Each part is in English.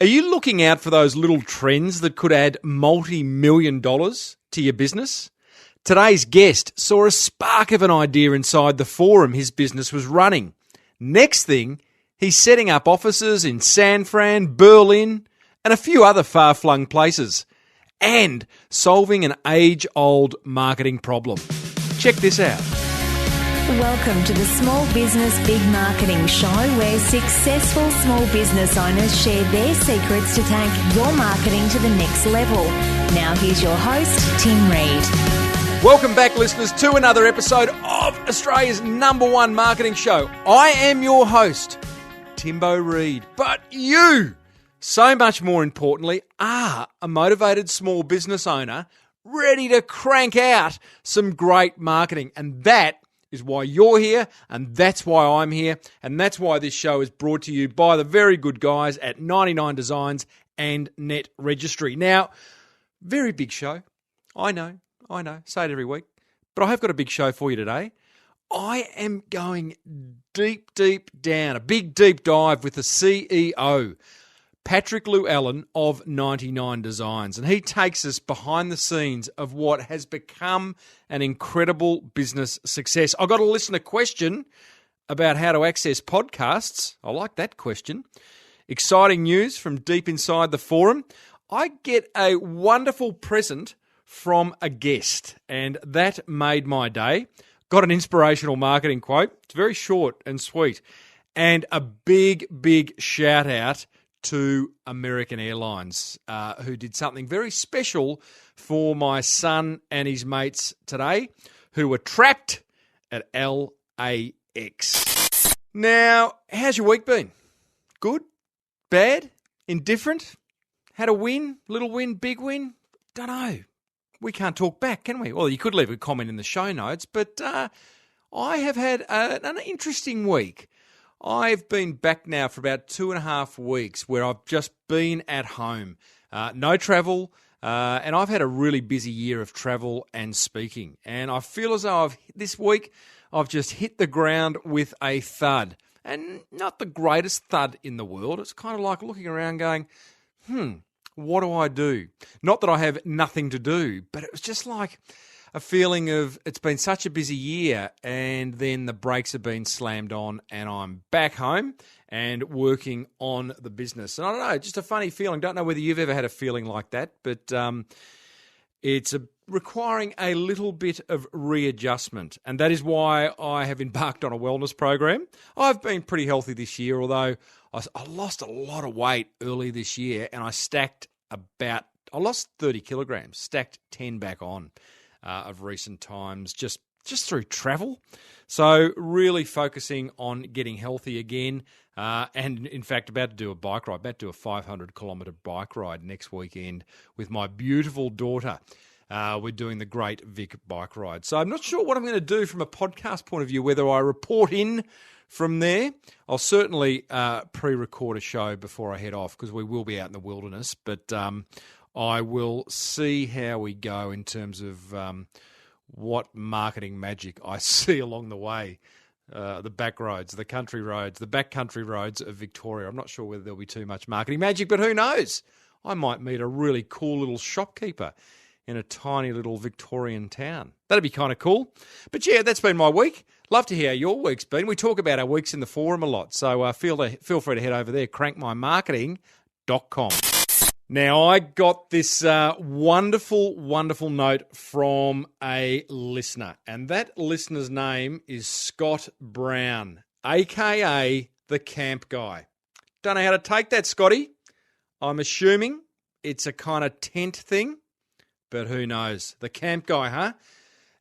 Are you looking out for those little trends that could add multi-million dollars to your business? Today's guest saw a spark of an idea inside the forum his business was running. Next thing, he's setting up offices in San Fran, Berlin, and a few other far-flung places, and solving an age-old marketing problem. Check this out. Welcome to the Small Business Big Marketing Show, where successful small business owners share their secrets to take your marketing to the next level. Now here's your host, Tim Reid. Welcome back, listeners, to another episode of Australia's #1 marketing show. I am your host, Timbo Reid. But you, so much more importantly, are a motivated small business owner ready to crank out some great marketing. And that is why you're here, and that's why I'm here, and that's why this show is brought to you by the very good guys at 99Designs and Net Registry. Now, very big show. I know, say it every week, but I have got a big show for you today. I am going deep down, a big deep dive with the CEO, Patrick Llewellyn of 99Designs, and he takes us behind the scenes of what has become an incredible business success. I got a listener question about how to access podcasts. I like that question. Exciting news from deep inside the forum. I get a wonderful present from a guest, and that made my day. Got an inspirational marketing quote. It's very short and sweet, and a big shout out to American Airlines, who did something very special for my son and his mates today, who were trapped at LAX. Now, how's your week been? Good? Bad? Indifferent? Had a win? Little win? Big win? Don't know. We can't talk back, can we? Well, you could leave a comment in the show notes, but I have had an interesting week. I've been back now for about 2.5 weeks where I've just been at home. No travel, and I've had a really busy year of travel and speaking. And I feel as though this week I've just hit the ground with a thud. And not the greatest thud in the world. It's kind of like looking around going, what do I do? Not that I have nothing to do, but it was just like a feeling of it's been such a busy year, and then the brakes have been slammed on and I'm back home and working on the business. And I don't know, just a funny feeling. Don't know whether you've ever had a feeling like that, but it's requiring a little bit of readjustment. And that is why I have embarked on a wellness program. I've been pretty healthy this year, although I lost a lot of weight early this year, and I lost 30 kilograms, stacked 10 back on. Of recent times, just through travel. So really focusing on getting healthy again, and in fact about to do a bike ride, about to do a 500-kilometre bike ride next weekend with my beautiful daughter. We're doing the Great Vic bike ride. So I'm not sure what I'm going to do from a podcast point of view, whether I report in from there. I'll certainly pre-record a show before I head off because we will be out in the wilderness, but I will see how we go in terms of what marketing magic I see along the way. The back roads, the country roads, the backcountry roads of Victoria. I'm not sure whether there'll be too much marketing magic, but who knows? I might meet a really cool little shopkeeper in a tiny little Victorian town. That'd be kind of cool. But yeah, that's been my week. Love to hear how your week's been. We talk about our weeks in the forum a lot, so feel free to head over there, crankmymarketing.com. Now, I got this wonderful note from a listener, and that listener's name is Scott Brown, a.k.a. the Camp Guy. Don't know how to take that, Scotty. I'm assuming it's a kind of tent thing, but who knows? The Camp Guy, huh?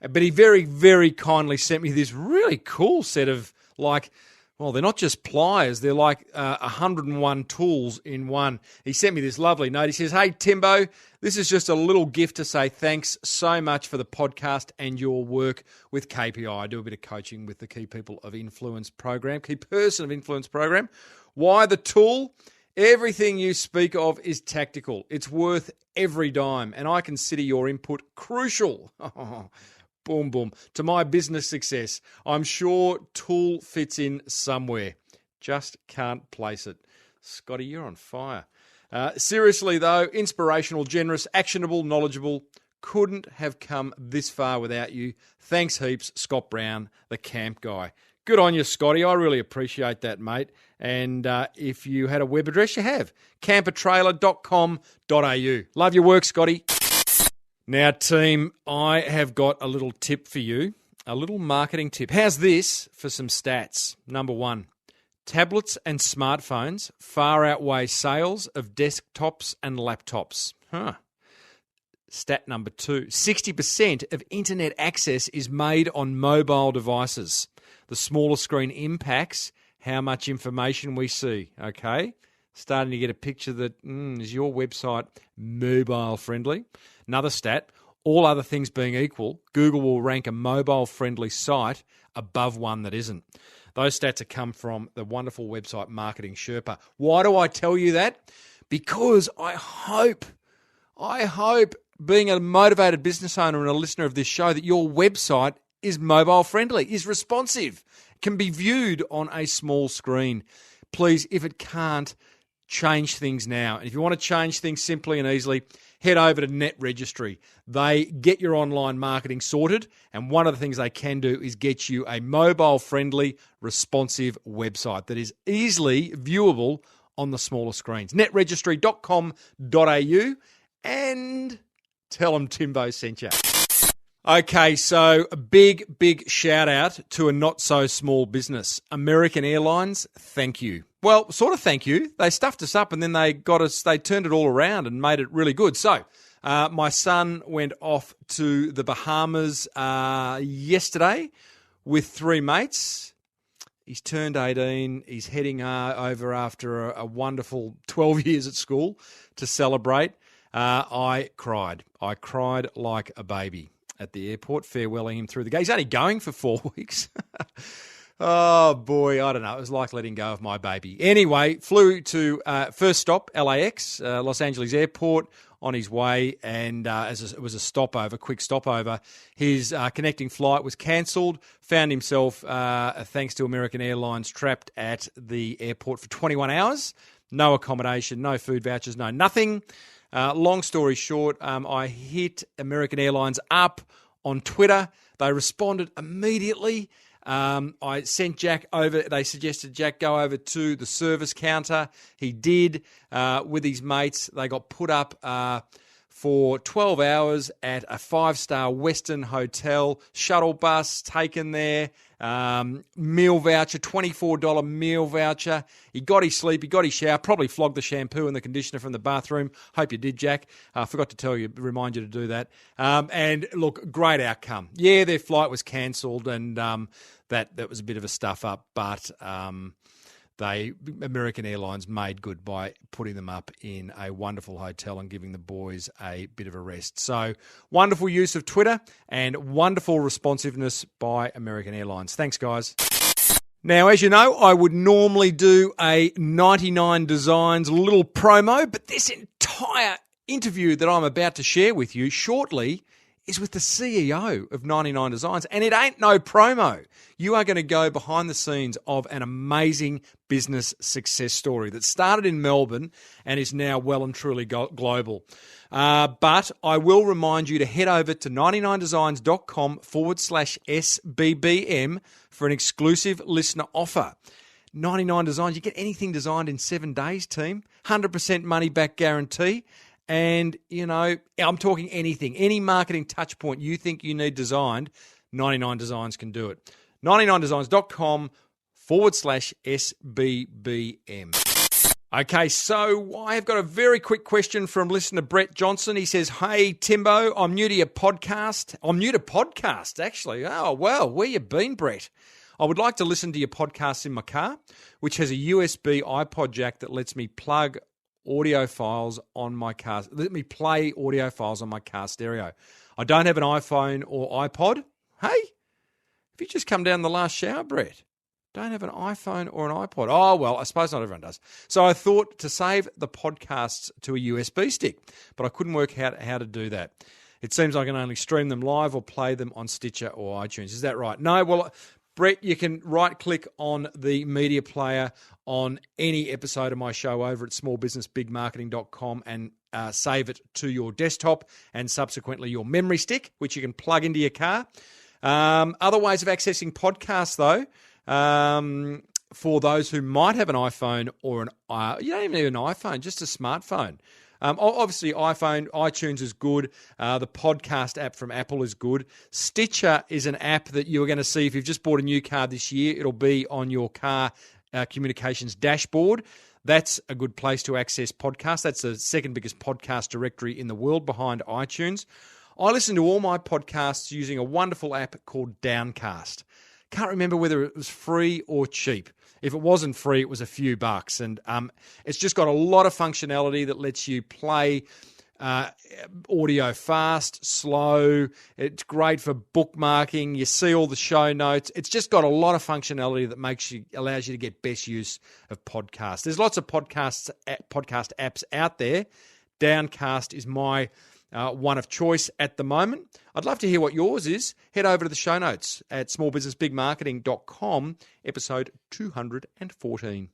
But he very, very kindly sent me this really cool set of, they're not just pliers, they're like 101 tools in one. He sent me this lovely note. He says, "Hey, Timbo, this is just a little gift to say thanks so much for the podcast and your work with KPI. I do a bit of coaching with the Key Person of Influence program. Why the tool? Everything you speak of is tactical. It's worth every dime, and I consider your input crucial." Boom, boom. To my business success. I'm sure tool fits in somewhere. Just can't place it. Scotty, you're on fire. Seriously, though, inspirational, generous, actionable, knowledgeable. Couldn't have come this far without you. Thanks heaps, Scott Brown, the camp guy. Good on you, Scotty. I really appreciate that, mate. And if you had a web address, you have. campertrailer.com.au. Love your work, Scotty. Now, team, I have got a little tip for you, a little marketing tip. How's this for some stats? Number one, tablets and smartphones far outweigh sales of desktops and laptops. Stat number two, 60% of internet access is made on mobile devices. The smaller screen impacts how much information we see, okay? Starting to get a picture that, is your website mobile friendly? Another stat, all other things being equal, Google will rank a mobile friendly site above one that isn't. Those stats have come from the wonderful website Marketing Sherpa. Why do I tell you that? Because I hope, being a motivated business owner and a listener of this show, that your website is mobile friendly, is responsive, can be viewed on a small screen. Please, if it can't, change things now. And if you want to change things simply and easily, head over to Net Registry. They get your online marketing sorted, and one of the things they can do is get you a mobile-friendly, responsive website that is easily viewable on the smaller screens. netregistry.com.au, and tell them Timbo sent you. Okay, so a big shout out to a not so small business. American Airlines, thank you. Well, sort of thank you. They stuffed us up and then they turned it all around and made it really good. So, my son went off to the Bahamas yesterday with 3 mates. He's turned 18. He's heading over after a wonderful 12 years at school to celebrate. I cried like a baby at the airport, farewelling him through the gate. He's only going for 4 weeks. Oh, boy, I don't know. It was like letting go of my baby. Anyway, flew to first stop, LAX, Los Angeles Airport, on his way, and it was a quick stopover. His connecting flight was cancelled, found himself, thanks to American Airlines, trapped at the airport for 21 hours. No accommodation, no food vouchers, no nothing. Long story short, I hit American Airlines up on Twitter. They responded immediately. I sent Jack over. They suggested Jack go over to the service counter. He did with his mates. They got put up for 12 hours at a 5-star Western hotel. Shuttle bus taken there. Meal voucher, $24 meal voucher. He got his sleep, he got his shower, probably flogged the shampoo and the conditioner from the bathroom. Hope you did, Jack. Forgot to remind you to do that. And look, great outcome. Yeah, their flight was cancelled and that was a bit of a stuff up, but American Airlines made good by putting them up in a wonderful hotel and giving the boys a bit of a rest. So wonderful use of Twitter and wonderful responsiveness by American Airlines. Thanks, guys. Now, as you know, I would normally do a 99Designs little promo, but this entire interview that I'm about to share with you shortly is with the CEO of 99Designs, and it ain't no promo. You are going to go behind the scenes of an amazing business success story that started in Melbourne and is now well and truly global. But I will remind you to head over to 99designs.com/SBBM for an exclusive listener offer. 99Designs, you get anything designed in 7 days, team. 100% money back guarantee. And, you know, I'm talking anything, any marketing touch point you think you need designed, 99Designs can do it. 99designs.com/SBBM. Okay, so I've got a very quick question from listener Brett Johnson. He says, "Hey, Timbo, I'm new to your podcast." I'm new to podcasts, actually. Oh, well, where you been, Brett? I would like to listen to your podcast in my car, which has a USB iPod jack that lets me plug audio files on my car. Let me play audio files on my car stereo. I don't have an iPhone or iPod. Hey, have you just come down the last shower, Brett? Don't have an iPhone or an iPod. Oh, well, I suppose not everyone does. So I thought to save the podcasts to a USB stick, but I couldn't work out how to do that. It seems I can only stream them live or play them on Stitcher or iTunes. Is that right? No, well, Brett, you can right-click on the media player on any episode of my show over at smallbusinessbigmarketing.com and save it to your desktop and subsequently your memory stick, which you can plug into your car. Other ways of accessing podcasts, though, for those who might have an iPhone or you don't even need an iPhone, just a smartphone. Obviously, iTunes is good. The podcast app from Apple is good. Stitcher is an app that you're going to see if you've just bought a new car this year. It'll be on your car communications dashboard. That's a good place to access podcasts. That's the second biggest podcast directory in the world behind iTunes. I listen to all my podcasts using a wonderful app called Downcast. Can't remember whether it was free or cheap. If it wasn't free, it was a few bucks. And it's just got a lot of functionality that lets you play audio fast, slow. It's great for bookmarking. You see all the show notes. It's just got a lot of functionality that allows you to get best use of podcasts. There's lots of podcast apps out there. Downcast is my one of choice at the moment. I'd love to hear what yours is. Head over to the show notes at smallbusinessbigmarketing.com, episode 214.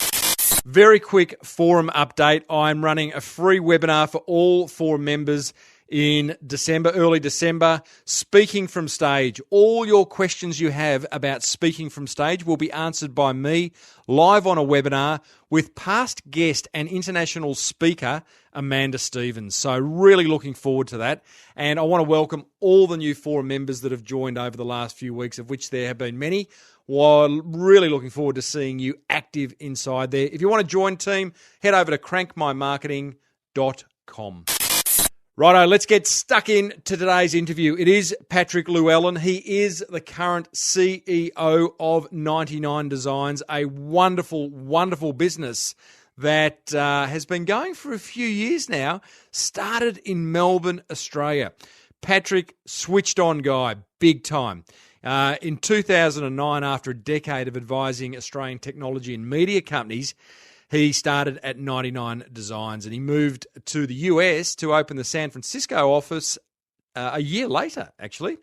Very quick forum update. I'm running a free webinar for all forum members in December, early December, speaking from stage. All your questions you have about speaking from stage will be answered by me live on a webinar with past guest and international speaker Amanda Stevens. So really looking forward to that. And I want to welcome all the new forum members that have joined over the last few weeks, of which there have been many. Well, really looking forward to seeing you active inside there. If you want to join team, head over to crankmymarketing.com. Righto, let's get stuck in to today's interview. It is Patrick Llewellyn. He is the current CEO of 99Designs, a wonderful, wonderful business that has been going for a few years now, started in Melbourne, Australia. Patrick, switched on guy, big time. In 2009, after a decade of advising Australian technology and media companies, he started at 99Designs and he moved to the US to open the San Francisco office a year later, actually,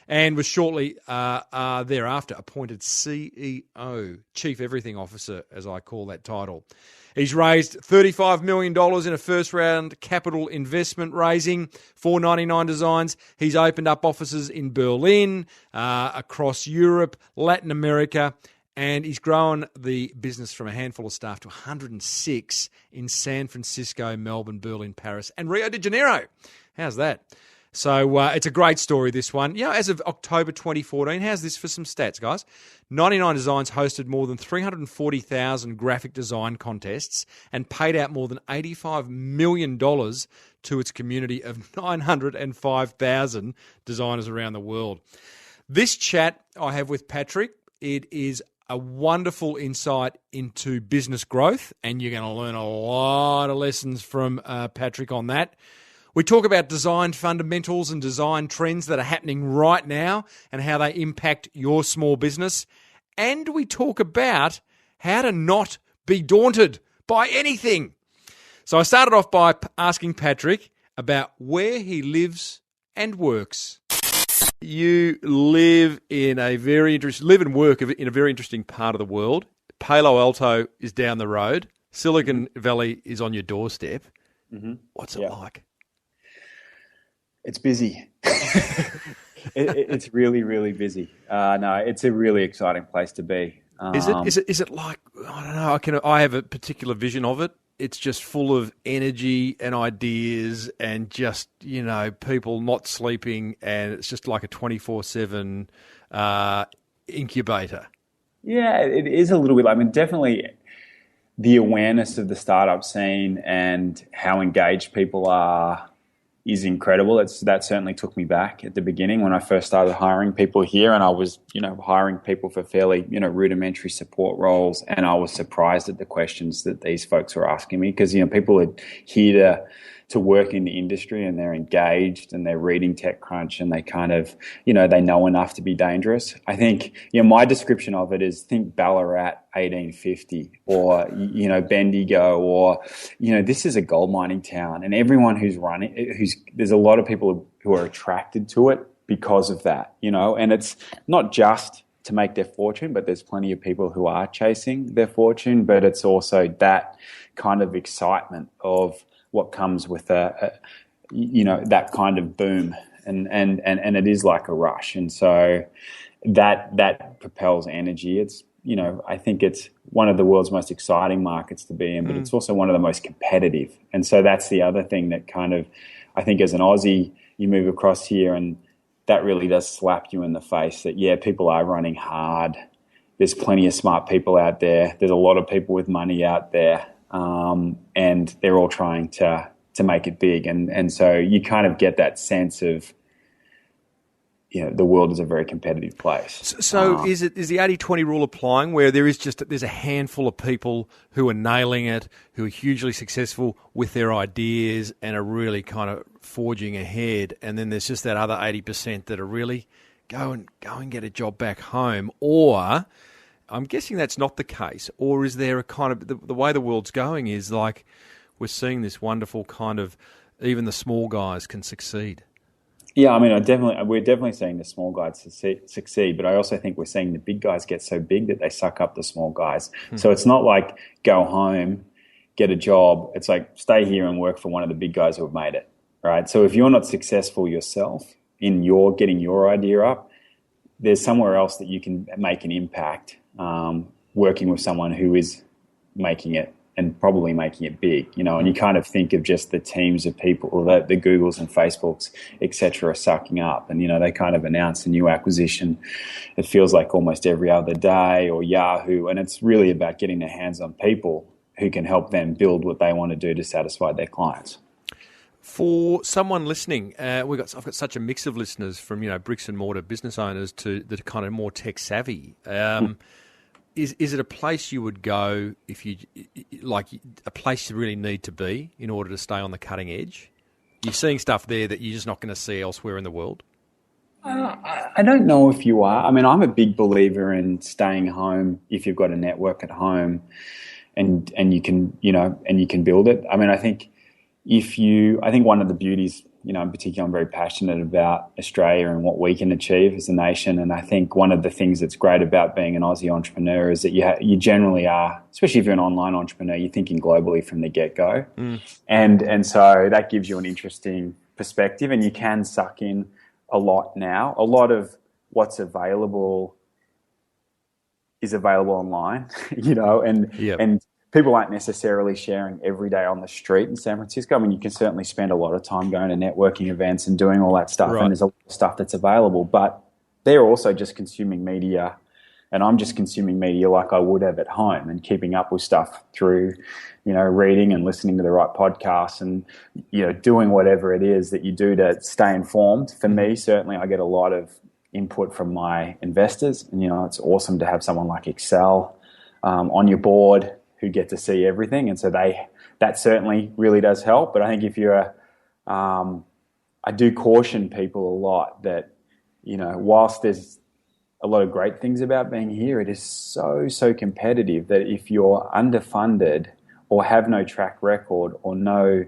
and was shortly thereafter appointed CEO, Chief Everything Officer, as I call that title. He's raised $35 million in a first-round capital investment raising for 99Designs. He's opened up offices in Berlin, across Europe, Latin America, and he's grown the business from a handful of staff to 106 in San Francisco, Melbourne, Berlin, Paris, and Rio de Janeiro. How's that? So it's a great story, this one. You know, as of October 2014, how's this for some stats, guys? 99Designs hosted more than 340,000 graphic design contests and paid out more than $85 million to its community of 905,000 designers around the world. This chat I have with Patrick, it is a wonderful insight into business growth, and you're going to learn a lot of lessons from Patrick on that. We talk about design fundamentals and design trends that are happening right now and how they impact your small business. And we talk about how to not be daunted by anything. So I started off by asking Patrick about where he lives and works. You live in and work in a very interesting part of the world. Palo Alto is down the road. Silicon Valley is on your doorstep. Mm-hmm. What's it like? It's busy. It's really, really busy. No, it's a really exciting place to be. Is it like, I don't know, I have a particular vision of it. It's just full of energy and ideas and just, people not sleeping, and it's just like a 24/7 incubator. Yeah, it is a little bit. I mean, definitely the awareness of the startup scene and how engaged people are is incredible. That certainly took me back at the beginning when I first started hiring people here, and I was, hiring people for fairly, rudimentary support roles, and I was surprised at the questions that these folks were asking me because, people are here to work in the industry and they're engaged and they're reading TechCrunch and they kind of, they know enough to be dangerous. I think, my description of it is think Ballarat 1850 or, Bendigo or, this is a gold mining town, and everyone there's a lot of people who are attracted to it because of that, and it's not just to make their fortune, but there's plenty of people who are chasing their fortune. But it's also that kind of excitement of what comes with that kind of boom, and it is like a rush, and so that propels energy. It's, I think it's one of the world's most exciting markets to be in, but it's also one of the most competitive. And so that's the other thing that kind of, I think as an Aussie, you move across here and that really does slap you in the face that, people are running hard. There's plenty of smart people out there. There's a lot of people with money out there, and they're all trying to make it big. And so you kind of get that sense of, the world is a very competitive place. So is the 80-20 rule applying, where there's a handful of people who are nailing it, who are hugely successful with their ideas and are really kind of forging ahead, and then there's just that other 80% that are really go and get a job back home? Or I'm guessing that's not the case. Or is there a kind of the way the world's going is like we're seeing this wonderful kind of even the small guys can succeed? Yeah, I mean, we're definitely seeing the small guys succeed, but I also think we're seeing the big guys get so big that they suck up the small guys. So it's not like go home, get a job. It's like stay here and work for one of the big guys who have made it, right? So if you're not successful yourself in getting your idea up, there's somewhere else that you can make an impact, working with someone who is making it and probably making it big, and you kind of think of just the teams of people that the Googles and Facebooks, et cetera, are sucking up. And, they kind of announce a new acquisition. It feels like almost every other day, or Yahoo. And it's really about getting their hands on people who can help them build what they want to do to satisfy their clients. For someone listening, I've got such a mix of listeners from, bricks and mortar business owners to the kind of more tech savvy. Is it a place you would go if you like a place you really need to be in order to stay on the cutting edge? You're seeing stuff there that you're just not going to see elsewhere in the world. I don't know if you are. I mean, I'm a big believer in staying home if you've got a network at home, and you can build it. I mean, I think one of the beauties, in particular, I'm very passionate about Australia and what we can achieve as a nation. And I think one of the things that's great about being an Aussie entrepreneur is that you generally are, especially if you're an online entrepreneur, you're thinking globally from the get-go. And so that gives you an interesting perspective, and you can suck in a lot now. A lot of what's available is available online, and people aren't necessarily sharing every day on the street in San Francisco. I mean, you can certainly spend a lot of time going to networking events and doing all that stuff, right. And there's a lot of stuff that's available, but they're also just consuming media, and I'm just consuming media like I would have at home and keeping up with stuff through, reading and listening to the right podcasts and, doing whatever it is that you do to stay informed. For me, certainly I get a lot of input from my investors, and, it's awesome to have someone like Excel on your board who get to see everything. And so that certainly really does help. But I think if you're I do caution people a lot that, whilst there's a lot of great things about being here, it is so competitive that if you're underfunded or have no track record or no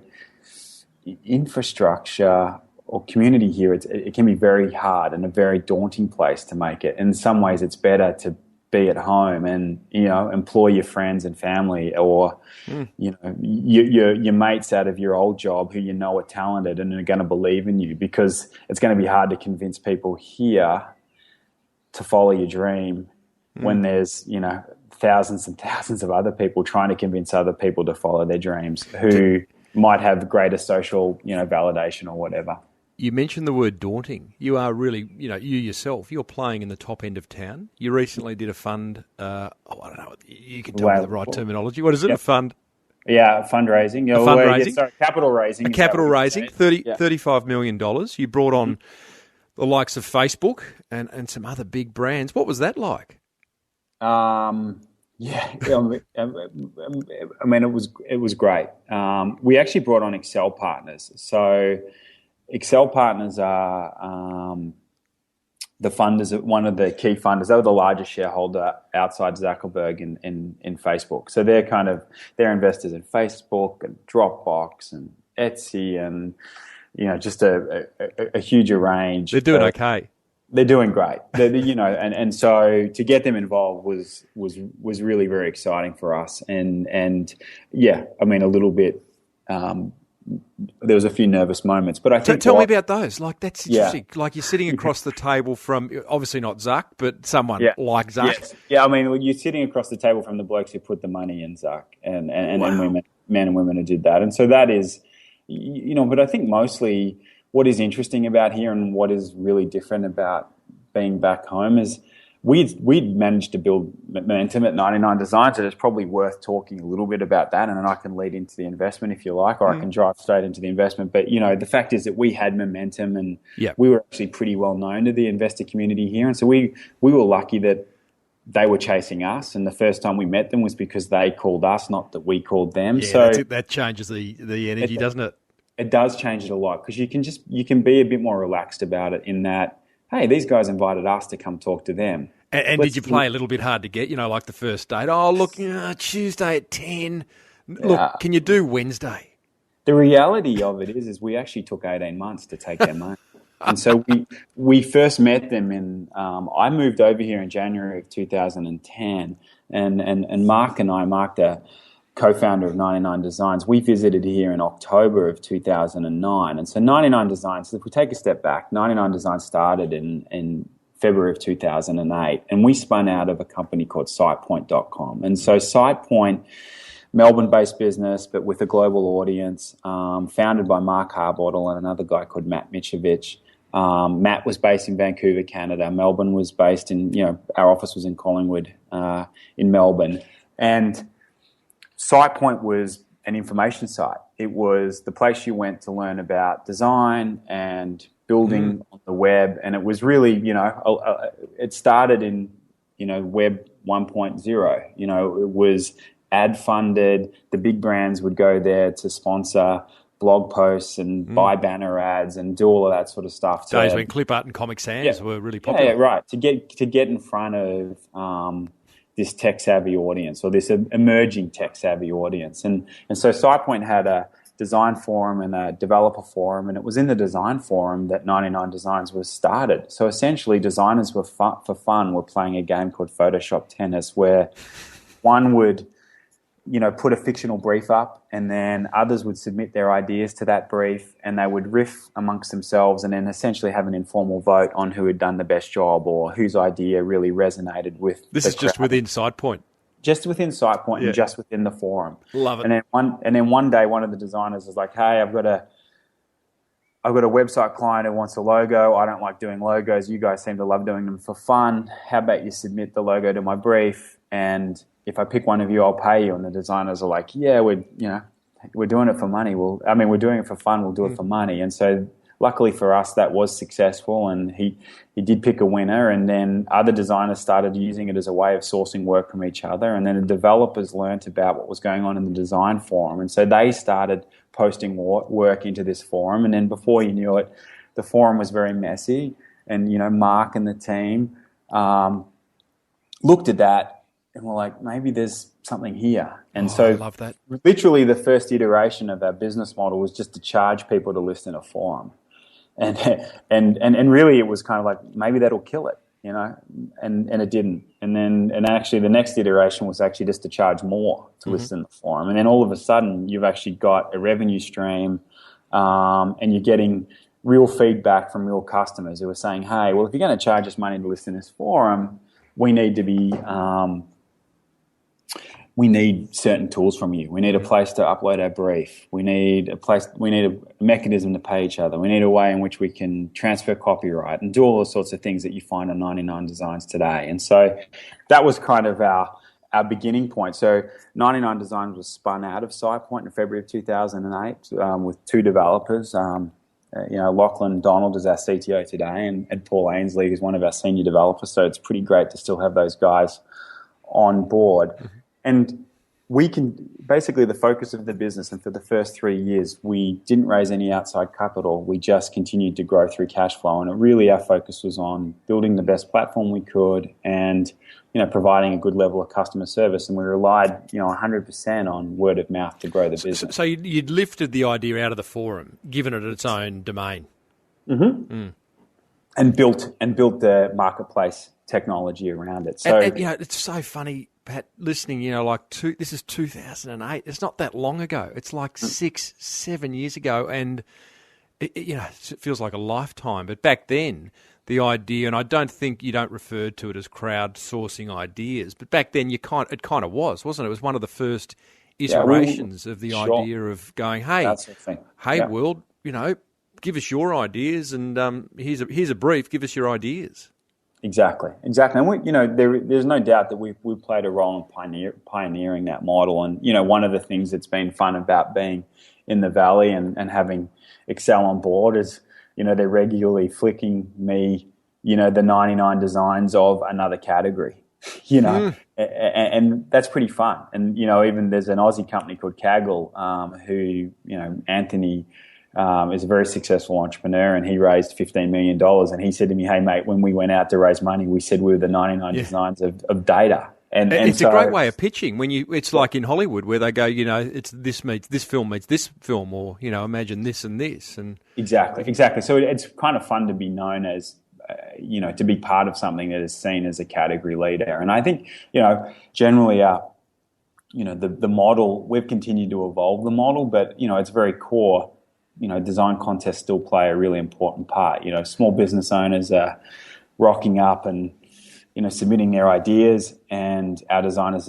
infrastructure or community here, it can be very hard and a very daunting place to make it. In some ways, it's better to be at home and, employ your friends and family or, your mates out of your old job who are talented and are going to believe in you, because it's going to be hard to convince people here to follow your dream when there's, thousands and thousands of other people trying to convince other people to follow their dreams who might have greater social, validation or whatever. You mentioned the word daunting. You are really, you yourself, you're playing in the top end of town. You recently did a fund. I don't know. You can tell me the right terminology. What is it? Yep. A fund? Yeah, fundraising. Capital raising. A capital raising, $35 million. You brought on the likes of Facebook and some other big brands. What was that like? I mean, it was great. We actually brought on Excel partners. So Excel partners are the funders, one of the key funders. They were the largest shareholder outside Zuckerberg in Facebook. So they're investors in Facebook and Dropbox and Etsy and just a huge range. They're doing okay. They're doing great. And so to get them involved was really very exciting for us. And yeah, I mean, a little bit. There was a few nervous moments, but I think. Tell me about those. Like, that's interesting. Yeah. Like, you're sitting across the table from, obviously not Zuck, but someone like Zuck. Yes. Yeah, I mean, you're sitting across the table from the blokes who put the money in, Zuck, and women, men and women who did that. And so that is, but I think mostly what is interesting about here and what is really different about being back home is we'd managed to build momentum at 99Designs, and it's probably worth talking a little bit about that, and then I can lead into the investment if you like, or I can drive straight into the investment. But, the fact is that we had momentum, and we were actually pretty well known to the investor community here, and so we were lucky that they were chasing us, and the first time we met them was because they called us, not that we called them. Yeah, so that changes the energy, doesn't it? It does change it a lot, because you can be a bit more relaxed about it in that, hey, these guys invited us to come talk to them. And did you play a little bit hard to get, like the first date? Oh, look, Tuesday at 10. Look, can you do Wednesday? The reality of it is we actually took 18 months to take their money. And so we first met them I moved over here in January of 2010, and Mark, the co-founder of 99Designs, we visited here in October of 2009. And so 99Designs, if we take a step back, 99Designs started in February of 2008, and we spun out of a company called SitePoint.com. And so SitePoint, Melbourne-based business, but with a global audience, founded by Mark Harbottle and another guy called Matt Mitrovic. Matt was based in Vancouver, Canada. Melbourne was based in, our office was in Collingwood, in Melbourne. And SitePoint was an information site. It was the place you went to learn about design and building on the web. And it was really, it started in, Web 1.0. It was ad funded. The big brands would go there to sponsor blog posts and buy banner ads and do all of that sort of stuff. Days when clip art and Comic Sans were really popular. Yeah, right. To get in front of this tech-savvy audience, or this emerging tech-savvy audience. And so SitePoint had a design forum and a developer forum, and it was in the design forum that 99Designs was started. So essentially, designers were for fun were playing a game called Photoshop Tennis, where one would put a fictional brief up, and then others would submit their ideas to that brief, and they would riff amongst themselves and then essentially have an informal vote on who had done the best job or whose idea really resonated with This is just within SitePoint. Just within SitePoint and just within the forum. Love it. And then one day, one of the designers was like, hey, I've got a website client who wants a logo. I don't like doing logos. You guys seem to love doing them for fun. How about you submit the logo to my brief, and if I pick one of you, I'll pay you. And the designers are like, yeah, we're doing it for money. We're doing it for fun. We'll do it for money. And so luckily for us, that was successful, and he did pick a winner. And then other designers started using it as a way of sourcing work from each other. And then the developers learnt about what was going on in the design forum. And so they started posting work into this forum. And then before you knew it, the forum was very messy. And, Mark and the team looked at that and we're like, maybe there's something here. And so I love that. Literally the first iteration of our business model was just to charge people to list in a forum. And really it was kind of like, maybe that'll kill it, and it didn't. And actually the next iteration was actually just to charge more to list in the forum. And then all of a sudden you've actually got a revenue stream, and you're getting real feedback from real customers who are saying, hey, well, if you're going to charge us money to list in this forum, we need to be, we need certain tools from you. We need a place to upload our brief. We need a mechanism to pay each other. We need a way in which we can transfer copyright and do all the sorts of things that you find on 99Designs today. And so that was kind of our beginning point. So 99Designs was spun out of SitePoint in February of 2008 with two developers. Lachlan Donald is our CTO today, and Paul Ainsley is one of our senior developers. So it's pretty great to still have those guys on board. And we can basically, the focus of the business, and for the first 3 years, we didn't raise any outside capital. We just continued to grow through cash flow. And really our focus was on building the best platform we could and, providing a good level of customer service. And we relied, 100% on word of mouth to grow the business. So you'd lifted the idea out of the forum, given it its own domain. and built the marketplace technology around it. So and, it's so funny, Pat, listening, this is 2008. It's not that long ago. It's like 6-7 years ago. And, it feels like a lifetime. But back then, the idea, and I don't think you don't refer to it as crowdsourcing ideas, but back then it kind of was, wasn't it? It was one of the first iterations of the idea of going, world, give us your ideas, and here's a brief. Give us your ideas. Exactly, and there's no doubt that we played a role in pioneering that model. And one of the things that's been fun about being in the Valley and having Excel on board is they're regularly flicking me the 99 designs of another category. And that's pretty fun. And even there's an Aussie company called Kaggle who Anthony is a very successful entrepreneur, and he raised $15 million. And he said to me, "Hey, mate, when we went out to raise money, we said we were the 99 designs of data." And it's a great way of pitching it's like in Hollywood where they go, it's this film meets this film, or, imagine this and this. And Exactly. So it's kind of fun to be known as, to be part of something that is seen as a category leader. And I think, generally, the model, we've continued to evolve the model, but, it's very core. Design contests still play a really important part. Small business owners are rocking up and, submitting their ideas, and our designers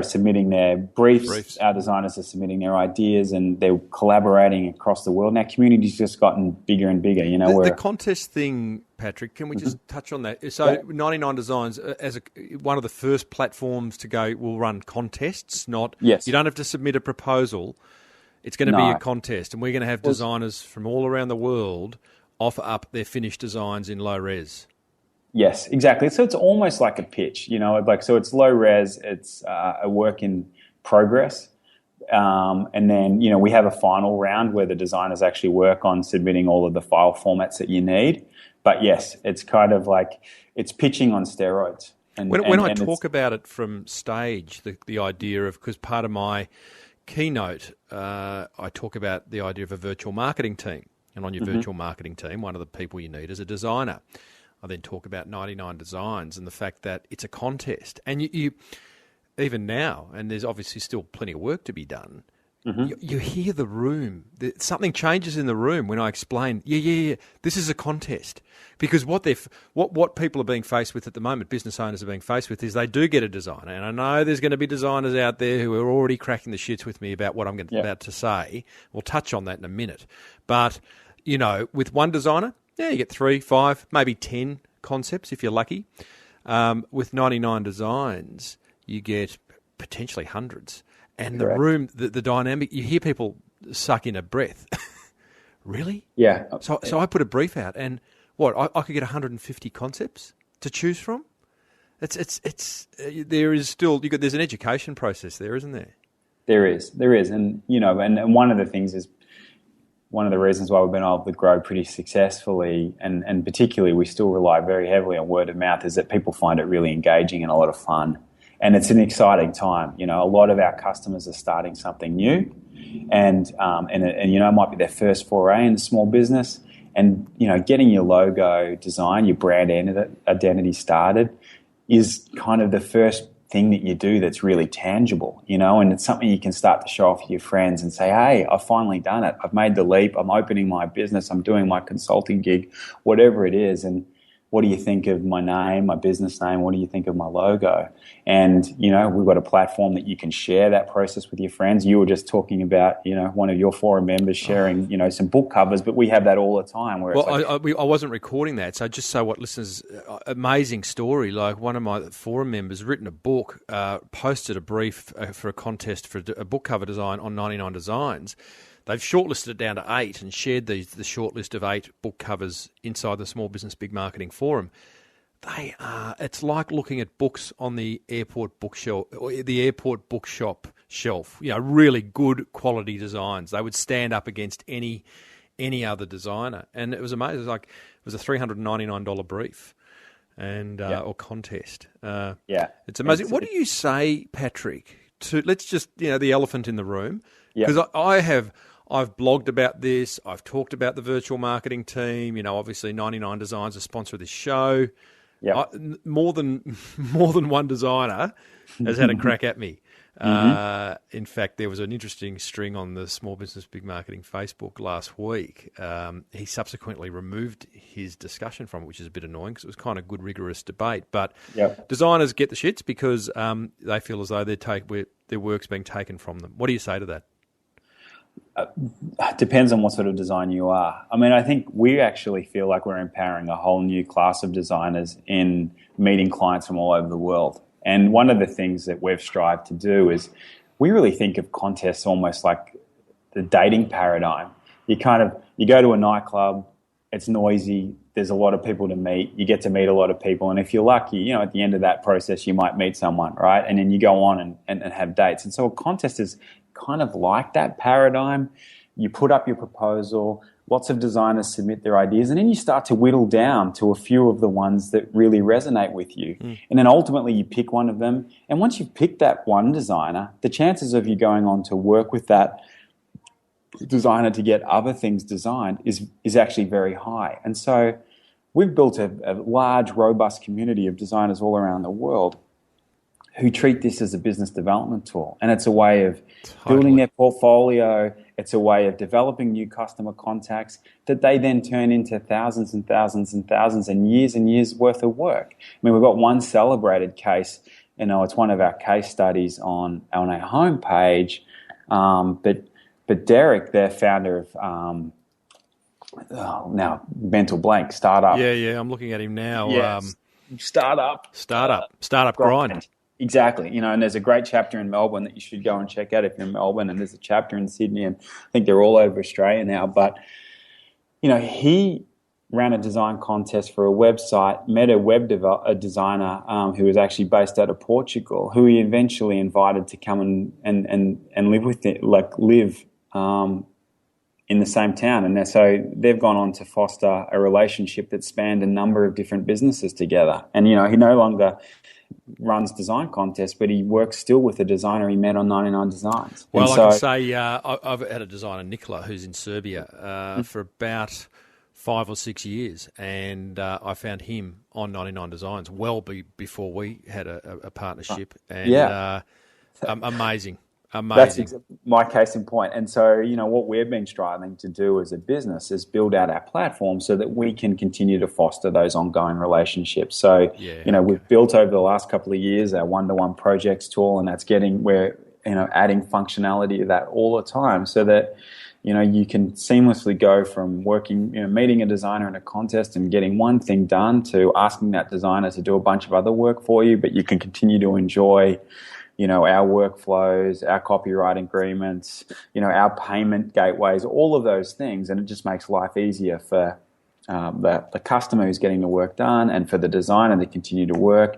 submitting their briefs. Our designers are submitting their ideas, and they're collaborating across the world. And our community's just gotten bigger and bigger. The contest thing, Patrick, can we just touch on that? So 99 Designs, as one of the first platforms to go, will run contests, you don't have to submit a proposal. It's going to be a contest, and we're going to have designers from all around the world offer up their finished designs in low res. Yes, exactly. So it's almost like a pitch, so it's low res, it's a work in progress. And then, we have a final round where the designers actually work on submitting all of the file formats that you need. But yes, it's kind of like, it's pitching on steroids. When I talk about it from stage, the idea of, because part of my keynote, I talk about the idea of a virtual marketing team. And on your virtual marketing team, one of the people you need is a designer. I then talk about 99 Designs and the fact that it's a contest. And you even now, and there's obviously still plenty of work to be done, you hear the room. Something changes in the room when I explain, this is a contest. Because what people are being faced with at the moment, business owners are being faced with, is they do get a designer. And I know there's going to be designers out there who are already cracking the shits with me about what I'm about to say. We'll touch on that in a minute. But, with one designer, you get 3, 5, maybe 10 concepts if you're lucky. With 99 Designs, you get potentially hundreds. And the room, the dynamic, you hear people suck in a breath. Really? Yeah. So I put a brief out, and I could get 150 concepts to choose from. There is still, there's an education process there, isn't there? There is. And, and one of the things is, one of the reasons why we've been able to grow pretty successfully, and particularly we still rely very heavily on word of mouth, is that people find it really engaging and a lot of fun. And it's an exciting time. A lot of our customers are starting something new, and it might be their first foray in small business. And, getting your logo design, your brand identity started is kind of the first thing that you do that's really tangible, and it's something you can start to show off to your friends and say, hey, I've finally done it. I've made the leap. I'm opening my business. I'm doing my consulting gig, whatever it is. And what do you think of my name, my business name? What do you think of my logo? And, we've got a platform that you can share that process with your friends. You were just talking about, one of your forum members sharing, some book covers, but we have that all the time. Where I wasn't recording that. So just so what listeners, amazing story. Like one of my forum members written a book, posted a brief for a contest for a book cover design on 99 Designs. They've shortlisted it down to 8 and shared the shortlist of 8 book covers inside the Small Business Big Marketing Forum. It's like looking at books on the airport bookshelf, or the airport bookshop shelf. Really good quality designs. They would stand up against any other designer, and it was amazing. It was a $399 brief, and or contest. It's amazing. What do you say, Patrick? Let's just the elephant in the room, because I've blogged about this. I've talked about the virtual marketing team. Obviously 99 Designs, a sponsor of this show. Yep. More than one designer has had a crack at me. In fact, there was an interesting string on the Small Business Big Marketing Facebook last week. He subsequently removed his discussion from it, which is a bit annoying because it was kind of good, rigorous debate. But designers get the shits because they feel as though their work's being taken from them. What do you say to that? It depends on what sort of design you are. I mean, I think we actually feel like we're empowering a whole new class of designers in meeting clients from all over the world. And one of the things that we've strived to do is we really think of contests almost like the dating paradigm. You go to a nightclub, it's noisy, there's a lot of people to meet, you get to meet a lot of people, and if you're lucky, at the end of that process, you might meet someone, right? And then you go on and have dates. And so a contest is kind of like that paradigm. You put up your proposal, lots of designers submit their ideas, and then you start to whittle down to a few of the ones that really resonate with you. And then ultimately you pick one of them. And once you've picked that one designer, the chances of you going on to work with that designer to get other things designed is actually very high. And so we've built a large, robust community of designers all around the world who treat this as a business development tool. And it's a way of building their portfolio. It's a way of developing new customer contacts that they then turn into thousands and thousands and thousands and years worth of work. I mean, we've got one celebrated case, it's one of our case studies on our homepage. But Derek, their founder of, now mental blank, startup. Yeah, I'm looking at him now. Yes. Startup grind. Exactly. And there's a great chapter in Melbourne that you should go and check out if you're in Melbourne, and there's a chapter in Sydney, and I think they're all over Australia now. But, he ran a design contest for a website, met a designer who was actually based out of Portugal, who he eventually invited to come and live with it, live in the same town. And so they've gone on to foster a relationship that spanned a number of different businesses together. And, he no longer runs design contests, but he works still with a designer he met on 99 Designs. Well, I can say I've had a designer, Nicola, who's in Serbia for about 5 or 6 years, and I found him on 99 Designs before we had a partnership. And amazing. That's my case in point. And so, what we've been striving to do as a business is build out our platform so that we can continue to foster those ongoing relationships. So, we've built over the last couple of years our one-to-one projects tool, and we're adding functionality to that all the time so that, you can seamlessly go from working, meeting a designer in a contest and getting one thing done to asking that designer to do a bunch of other work for you, but you can continue to enjoy our workflows, our copyright agreements, our payment gateways, all of those things. And it just makes life easier for the customer who's getting the work done and for the designer to continue to work.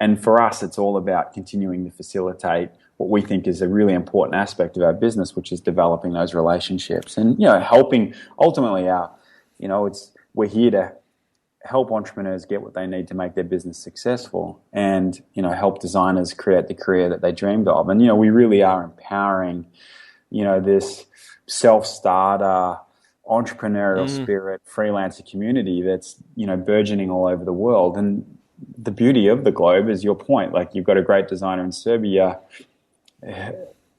And for us, it's all about continuing to facilitate what we think is a really important aspect of our business, which is developing those relationships and, helping ultimately we're here to help entrepreneurs get what they need to make their business successful and, help designers create the career that they dreamed of. And, we really are empowering, this self-starter, entrepreneurial spirit, freelancer community that's, burgeoning all over the world. And the beauty of the globe is your point. Like, you've got a great designer in Serbia,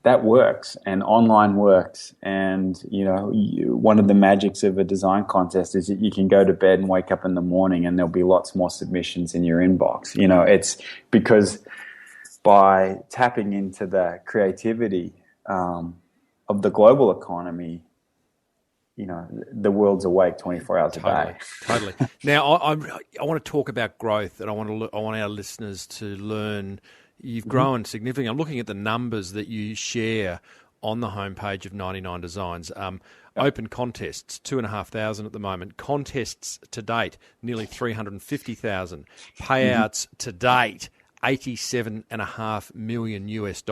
that works, and online works. And, one of the magics of a design contest is that you can go to bed and wake up in the morning and there'll be lots more submissions in your inbox. It's because by tapping into the creativity of the global economy, the world's awake 24 hours a day. Totally. Now, I want to talk about growth, and I want our listeners to learn. You've grown significantly. I'm looking at the numbers that you share on the homepage of 99 Designs. Open contests, 2,500 at the moment. Contests to date, nearly 350,000. Payouts to date, $87.5 million US.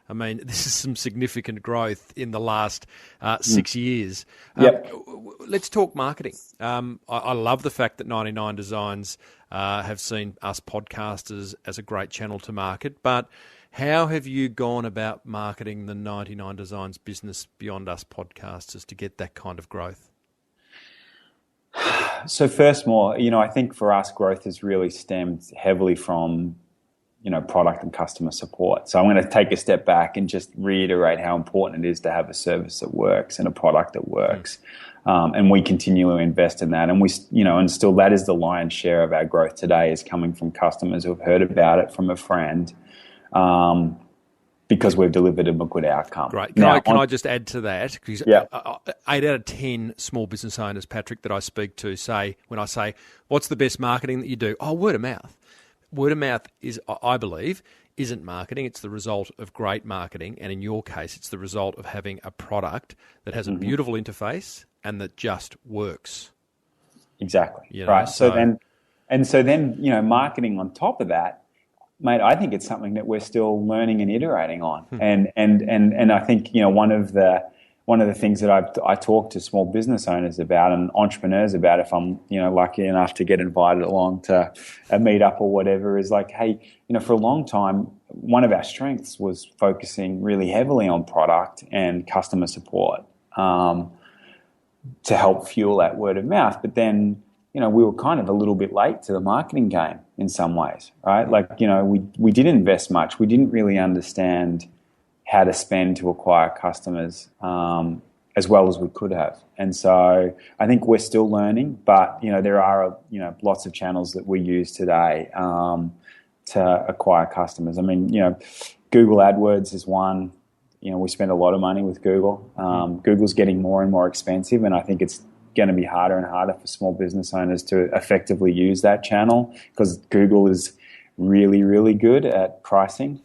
I mean, this is some significant growth in the last 6 years. Let's talk marketing. I love the fact that 99 Designs have seen us podcasters as a great channel to market, but How have you gone about marketing the 99 Designs Business Beyond Us podcasters to get that kind of growth? So first more, I think for us, growth has really stemmed heavily from, product and customer support. So I'm going to take a step back and just reiterate how important it is to have a service that works and a product that works. And we continue to invest in that. And and still that is the lion's share of our growth today is coming from customers who have heard about it from a friend, because we've delivered them a good outcome. Great. Can I just add to that? Because 8 out of 10 small business owners, Patrick, that I speak to say, when I say, what's the best marketing that you do? Oh, word of mouth. Word of mouth is, I believe, isn't marketing. It's the result of great marketing. And in your case, it's the result of having a product that has a beautiful interface and that just works. Exactly. Right. So then, marketing on top of that, mate, I think it's something that we're still learning and iterating on. And I think, one of the things that I talk to small business owners about and entrepreneurs about, if I'm, lucky enough to get invited along to a meetup or whatever, is like, hey, for a long time, one of our strengths was focusing really heavily on product and customer support, to help fuel that word of mouth. But then, we were kind of a little bit late to the marketing game in some ways, right? Like, we didn't invest much. We didn't really understand how to spend to acquire customers as well as we could have. And so I think we're still learning, but, there are, lots of channels that we use today to acquire customers. I mean, Google AdWords is one. We spend a lot of money with Google. Google's getting more and more expensive, and I think it's going to be harder and harder for small business owners to effectively use that channel because Google is really, really good at pricing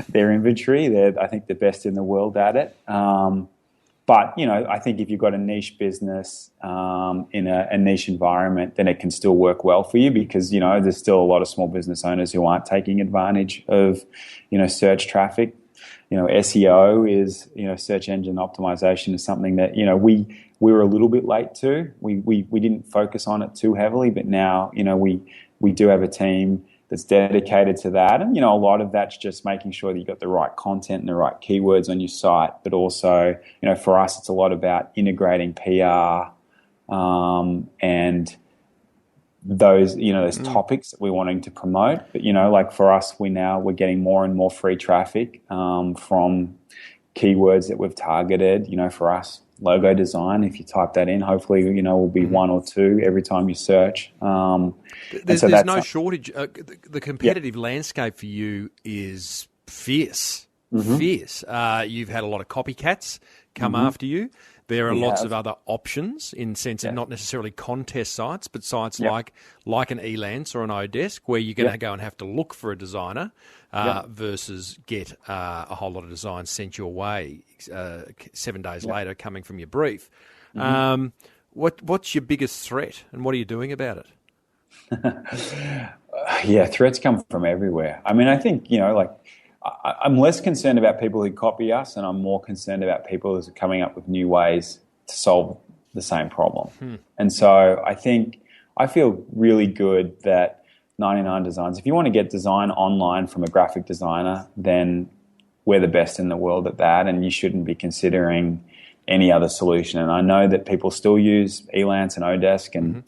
their inventory. They're, I think, the best in the world at it. But, I think if you've got a niche business in a niche environment, then it can still work well for you because, there's still a lot of small business owners who aren't taking advantage of, search traffic. SEO is, search engine optimization is something that, we were a little bit late to. We didn't focus on it too heavily, but now, we do have a team that's dedicated to that. And, a lot of that's just making sure that you've got the right content and the right keywords on your site. But also, for us, it's a lot about integrating PR and those, those topics that we're wanting to promote. But, like for us, we're getting more and more free traffic from keywords that we've targeted. For us, logo design, if you type that in, hopefully, will be one or two every time you search. There's no shortage. The competitive landscape for you is fierce. Fierce. You've had a lot of copycats come after you. There are lots of other options in sense of not necessarily contest sites, but sites like an Elance or an Odesk where you're going to go and have to look for a designer versus get a whole lot of designs sent your way 7 days later coming from your brief. What's your biggest threat and what are you doing about it? Threats come from everywhere. I mean, I think, I'm less concerned about people who copy us and I'm more concerned about people who are coming up with new ways to solve the same problem. And so I feel really good that 99 Designs, if you want to get design online from a graphic designer, then we're the best in the world at that and you shouldn't be considering any other solution. And I know that people still use Elance and Odesk and,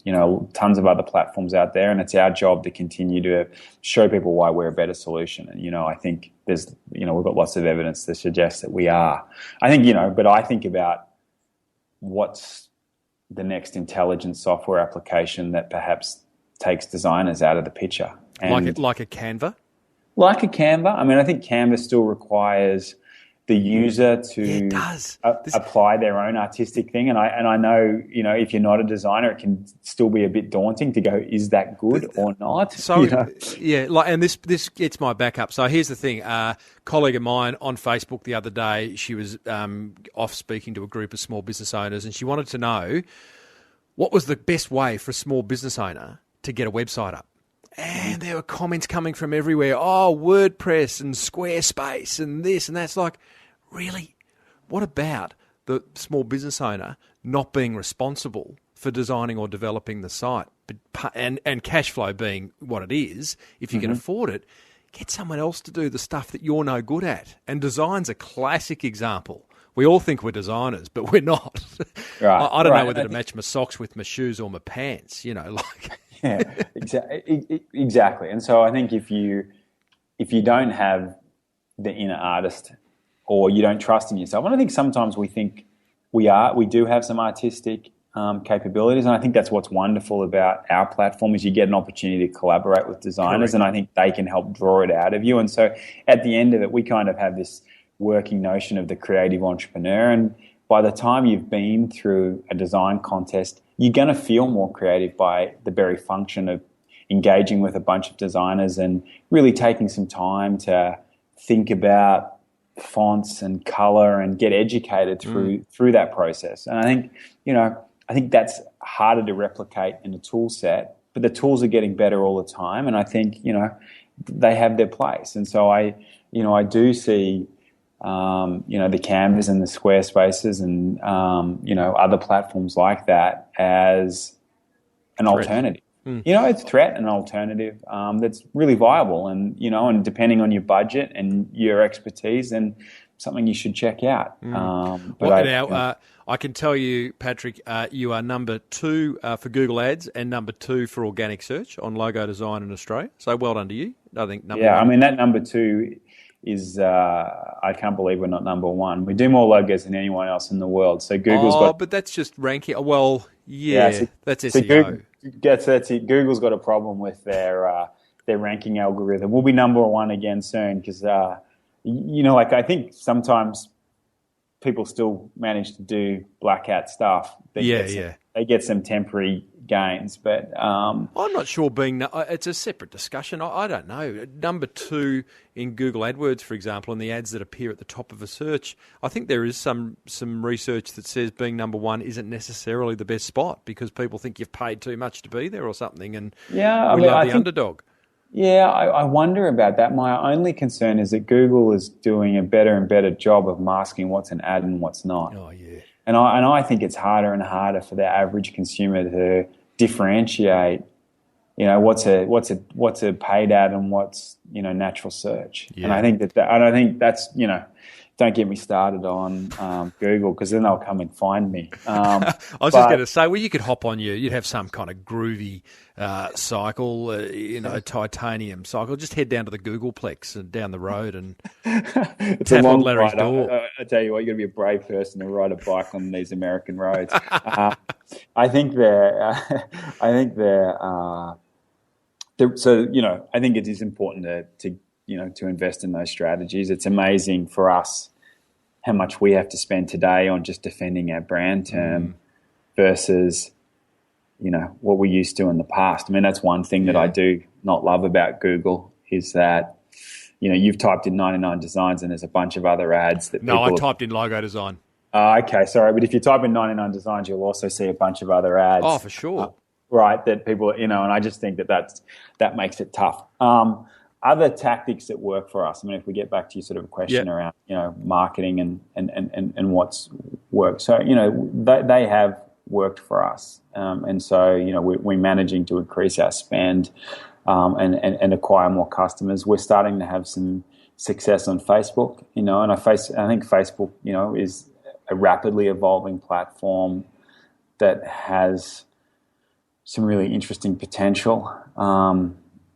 tons of other platforms out there. And it's our job to continue to show people why we're a better solution. And, I think there's, we've got lots of evidence to suggest that we are. I think, but I think about what's the next intelligent software application that perhaps takes designers out of the picture. And like a Canva? Like a Canva. I mean, I think Canva still requires the user to apply their own artistic thing. And I know, if you're not a designer, it can still be a bit daunting to go, is that good or not? So, and this gets my back up. So here's the thing. A colleague of mine on Facebook the other day, she was off speaking to a group of small business owners and she wanted to know what was the best way for a small business owner to get a website up. And there were comments coming from everywhere. Oh, WordPress and Squarespace and this and that. It's like, really? What about the small business owner not being responsible for designing or developing the site? And cash flow being what it is, if you can afford it, get someone else to do the stuff that you're no good at. And design's a classic example. We all think we're designers, but we're not. Right. I don't know whether to match my socks with my shoes or my pants, like. Yeah, exactly. And so I think if you don't have the inner artist, or you don't trust in yourself, and I think sometimes we think we do have some artistic capabilities, and I think that's what's wonderful about our platform is you get an opportunity to collaborate with designers. Correct. And I think they can help draw it out of you. And so at the end of it, we kind of have this working notion of the creative entrepreneur, and by the time you've been through a design contest, you're going to feel more creative by the very function of engaging with a bunch of designers and really taking some time to think about fonts and color and get educated through that process. And I think that's harder to replicate in a tool set, but the tools are getting better all the time, and I think they have their place. And so I do see the Canvas and the Squarespaces and other platforms like that as an alternative. It's threat and an alternative that's really viable, and and depending on your budget and your expertise, and something you should check out. I can tell you, Patrick, you are number 2 for Google Ads and number 2 for organic search on logo design in Australia. So well done to you. I think number 1. I mean, that number 2 is I can't believe we're not number 1. We do more logos than anyone else in the world. So Google's got. But that's just ranking. Well, that's SEO. That's it. Google's got a problem with their ranking algorithm. We'll be number 1 again soon because I think sometimes people still manage to do black hat stuff. They get some temporary gains, but I'm not sure. It's a separate discussion. I don't know. Number 2 in Google AdWords, for example, and the ads that appear at the top of a search. I think there is some research that says being number 1 isn't necessarily the best spot because people think you've paid too much to be there or something, and love the underdog. Yeah, I wonder about that. My only concern is that Google is doing a better and better job of masking what's an ad and what's not. Oh, yeah. And I think it's harder and harder for the average consumer to differentiate, what's a paid ad and what's natural search. Yeah. And I think that's don't get me started on Google because then they'll come and find me. I was just going to say, well, you could hop on you'd have some kind of groovy cycle, titanium cycle. Just head down to the Googleplex and down the road and it's tap a long on Larry's ride. door. I tell you what, you got to be a brave person to ride a bike on these American roads. I think it is important to invest in those strategies. It's amazing for us how much we have to spend today on just defending our brand term versus, what we used to in the past. I mean, that's one thing that I do not love about Google is that, you've typed in 99Designs and there's a bunch of other ads that I typed in logo design. Okay, sorry. But if you type in 99Designs, you'll also see a bunch of other ads. Oh, for sure. Right, that people, and I just think that makes it tough. Other tactics that work for us. I mean, if we get back to your sort of question around, marketing and what's worked. So, they have worked for us. And so, we're managing to increase our spend and acquire more customers. We're starting to have some success on Facebook, and I think Facebook, is a rapidly evolving platform that has some really interesting potential.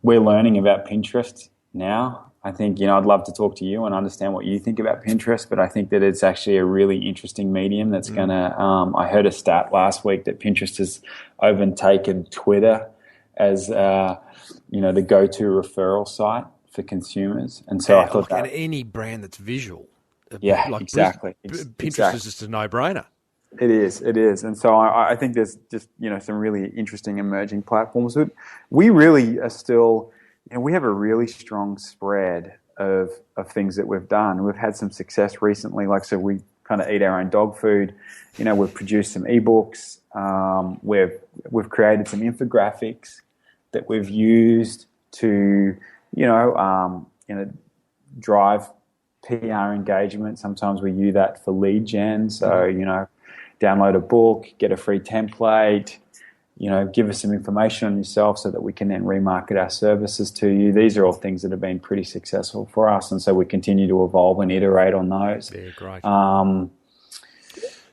We're learning about Pinterest now. I think, I'd love to talk to you and understand what you think about Pinterest, but I think that it's actually a really interesting medium that's going to, I heard a stat last week that Pinterest has overtaken Twitter as, the go-to referral site for consumers. And so I thought and any brand that's visual. Exactly. Pinterest is just a no-brainer. It is. And so I think there's just, some really interesting emerging platforms. But we really are still, we have a really strong spread of things that we've done. We've had some success recently. So we kind of eat our own dog food. We've produced some ebooks. We've created some infographics that we've used to, drive PR engagement. Sometimes we use that for lead gen. So, download a book, get a free template, give us some information on yourself so that we can then remarket our services to you. These are all things that have been pretty successful for us, and so we continue to evolve and iterate on those. Yeah, great. Now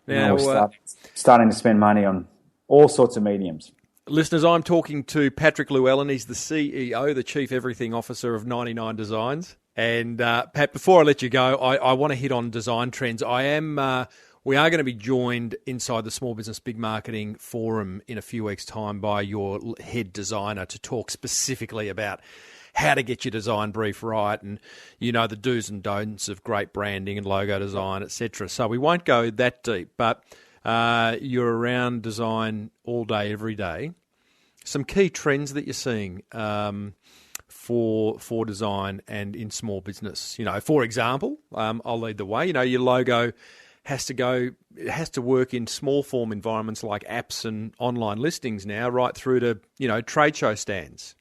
we're starting to spend money on all sorts of mediums. Listeners, I'm talking to Patrick Llewellyn. He's the CEO, the Chief Everything Officer of 99Designs. And Pat, before I let you go, I want to hit on design trends. We are going to be joined inside the Small Business Big Marketing Forum in a few weeks' time by your head designer to talk specifically about how to get your design brief right and, the do's and don'ts of great branding and logo design, etc. So we won't go that deep, but you're around design all day, every day. Some key trends that you're seeing for design and in small business. For example, I'll lead the way. Your logo has to work in small form environments like apps and online listings now, right through to trade show stands.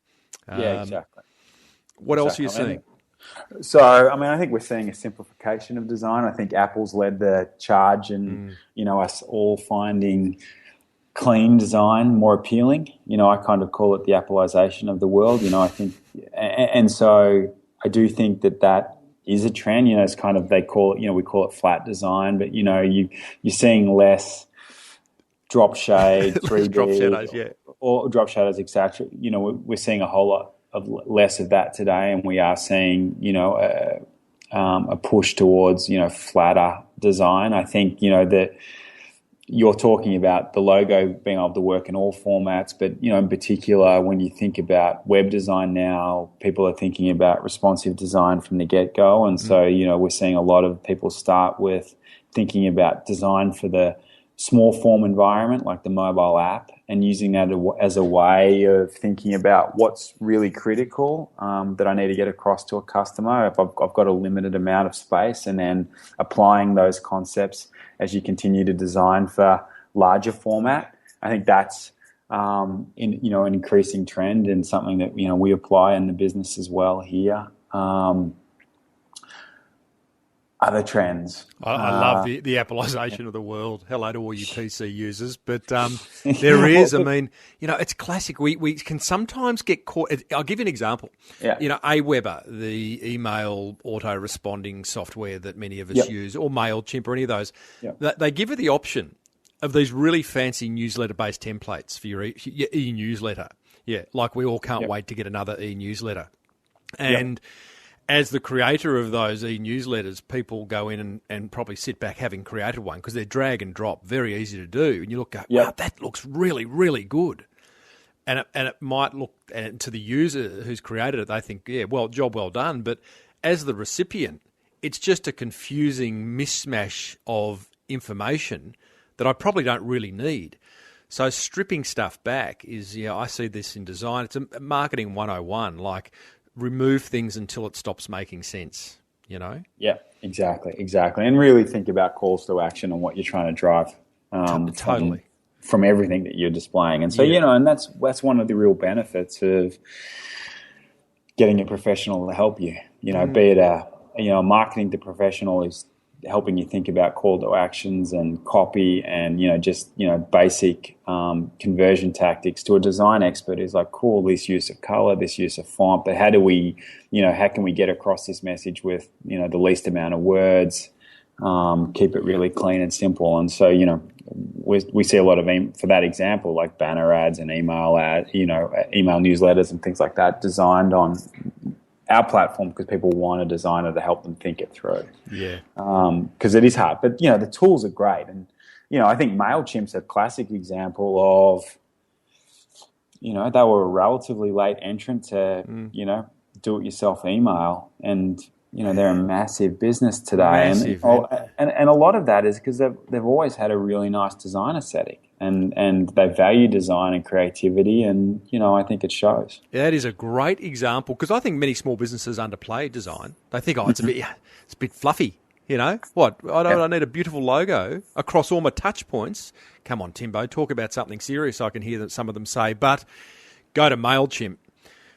Yeah, exactly. What else are you seeing? So, I think we're seeing a simplification of design. I think Apple's led the charge and, us all finding clean design more appealing. I kind of call it the Appleization of the world, I think. And so I do think that is a trend. It's kind of, they call it, we call it flat design, but, you're seeing less drop shade, 3D. Drop shadows, yeah. Or drop shadows, etc. We're seeing a whole lot of less of that today, and we are seeing, a push towards, flatter design. I think, that you're talking about the logo being able to work in all formats, but, in particular, when you think about web design now, people are thinking about responsive design from the get-go. And so, we're seeing a lot of people start with thinking about design for the small form environment, like the mobile app, and using that as a way of thinking about what's really critical that I need to get across to a customer if I've got a limited amount of space, and then applying those concepts as you continue to design for larger format. I think that's an increasing trend and something that we apply in the business as well here. Other trends. I love the Appleization of the world. Hello to all you PC users. But there is, it's classic. We can sometimes get caught. I'll give you an example. Yeah. Aweber, the email auto-responding software that many of us use, or MailChimp or any of those, they give you the option of these really fancy newsletter-based templates for your e-newsletter. Yeah, like we all can't wait to get another e-newsletter. And as the creator of those e-newsletters, people go in and probably sit back having created one because they're drag and drop, very easy to do. And you look, wow, that looks really, really good. And it might look, and to the user who's created it, they think, job well done. But as the recipient, it's just a confusing mishmash of information that I probably don't really need. So stripping stuff back is, I see this in design. It's a marketing 101, like remove things until it stops making sense, Yeah, exactly. And really think about calls to action and what you're trying to drive totally from everything that you're displaying. And so, and that's one of the real benefits of getting a professional to help you, be it a marketing to professional is helping you think about call to actions and copy and, basic conversion tactics, to a design expert who's like, cool, this use of color, this use of font, but how do we, how can we get across this message with, the least amount of words, keep it really clean and simple. And so, we see a lot of, for that example, like banner ads and email newsletters and things like that designed on our platform because people want a designer to help them think it through. Yeah. Because it is hard. But, the tools are great. And, I think MailChimp's a classic example of, they were a relatively late entrant to, do-it-yourself email. And, they're a massive business today. Massive. And a lot of that is because they've always had a really nice design aesthetic. And they value design and creativity, and, I think it shows. That is a great example, because I think many small businesses underplay design. They think, it's a bit fluffy, What? I need a beautiful logo across all my touch points. Come on, Timbo, talk about something serious I can hear that some of them say. But go to MailChimp,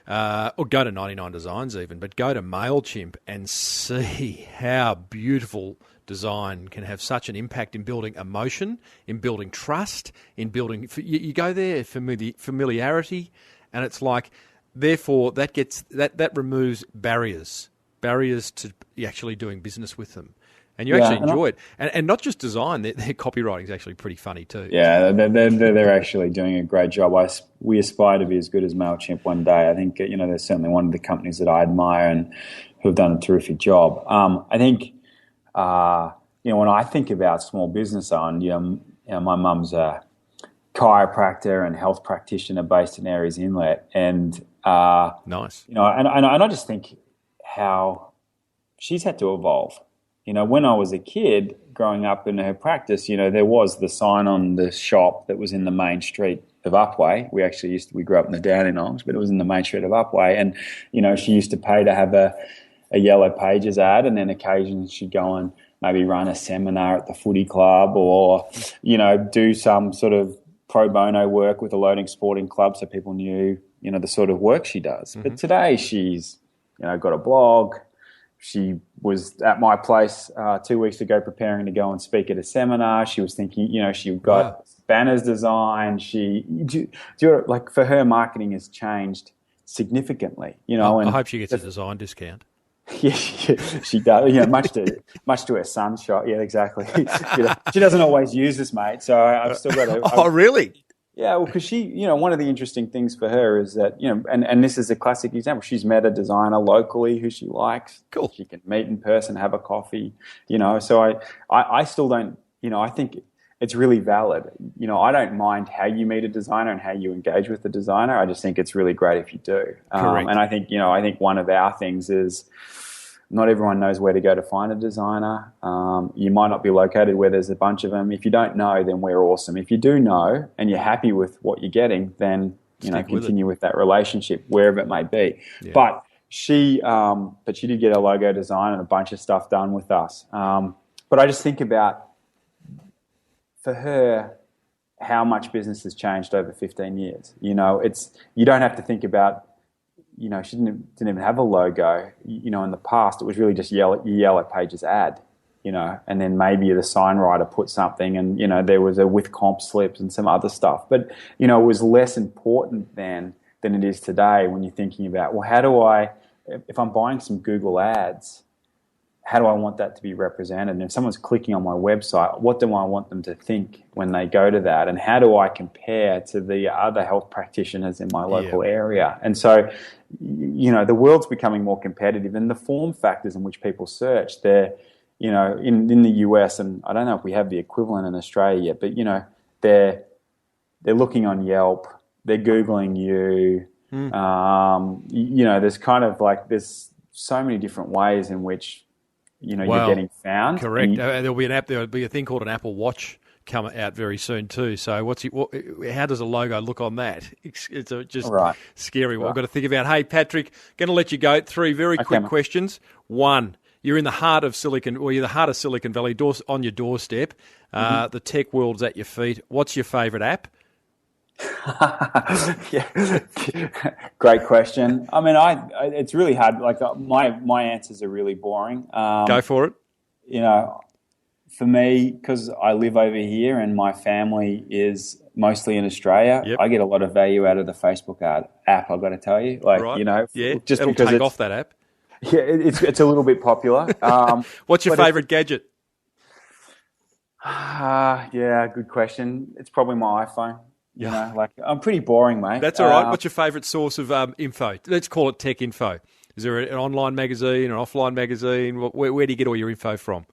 or go to 99Designs even, but go to MailChimp and see how beautiful design can have such an impact in building emotion, in building trust, in building... You go there, familiarity, and it's like, therefore, that removes barriers to actually doing business with them. And you actually enjoy it. And not just design, their copywriting is actually pretty funny too. Yeah, they're actually doing a great job. We aspire to be as good as MailChimp one day. I think, they're certainly one of the companies that I admire and who have done a terrific job. I think, when I think about small business owned, my mum's a chiropractor and health practitioner based in Aireys Inlet. And, nice. And I just think how she's had to evolve. When I was a kid growing up in her practice, there was the sign on the shop that was in the main street of Upway. We grew up in the Dandenongs, but it was in the main street of Upway. And, she used to pay to have a Yellow Pages ad, and then occasionally she'd go and maybe run a seminar at the footy club or, do some sort of pro bono work with a loading sporting club so people knew, the sort of work she does. Mm-hmm. But today she's, got a blog. She was at my place 2 weeks ago preparing to go and speak at a seminar. She was thinking, she got banners designed. For her, marketing has changed significantly. I hope she gets a design discount. Yeah, she does. Much to her son's shot. Yeah, exactly. She doesn't always use this, mate. So I've still got to. Oh, really? Yeah, well, because she, one of the interesting things for her is that, and this is a classic example. She's met a designer locally who she likes. Cool. She can meet in person, have a coffee. So I still don't. I think it's really valid. I don't mind how you meet a designer and how you engage with the designer. I just think it's really great if you do. Correct. And I think, one of our things is not everyone knows where to go to find a designer. You might not be located where there's a bunch of them. If you don't know, then we're awesome. If you do know and you're happy with what you're getting, then, continue with that relationship wherever it may be. Yeah. But she did get a logo design and a bunch of stuff done with us. But I just think about, for her, how much business has changed over 15 years. You don't have to think about, she didn't even have a logo. In the past, it was really just Yellow Pages ad, and then maybe the sign writer put something and, there was a with comp slips and some other stuff. But, it was less important then than it is today when you're thinking about, well, how do I, if I'm buying some Google ads, how do I want that to be represented? And if someone's clicking on my website, what do I want them to think when they go to that? And how do I compare to the other health practitioners in my local area? And so, the world's becoming more competitive, and the form factors in which people search, they're, in the US, and I don't know if we have the equivalent in Australia yet, but, they're looking on Yelp, they're Googling you. There's kind of like, there's so many different ways in which, you're getting found. Correct. There'll be an app. There'll be a thing called an Apple Watch come out very soon too. So how does a logo look on that? It's just scary. What we've got to think about. Hey, Patrick, going to let you go. 3 very quick questions. 1, you're in the heart of Silicon Valley, on your doorstep. The tech world's at your feet. What's your favourite app? Great question. I mean, it's really hard. Like my answers are really boring. Go for it. For me, because I live over here and my family is mostly in Australia, I get a lot of value out of the Facebook app. I've got to tell you, just it'll because take off that app. Yeah, it's a little bit popular. What's your favourite gadget? Good question. It's probably my iPhone. I'm pretty boring, mate. That's all right. What's your favourite source of info? Let's call it tech info. Is there an online magazine or an offline magazine? Where do you get all your info from?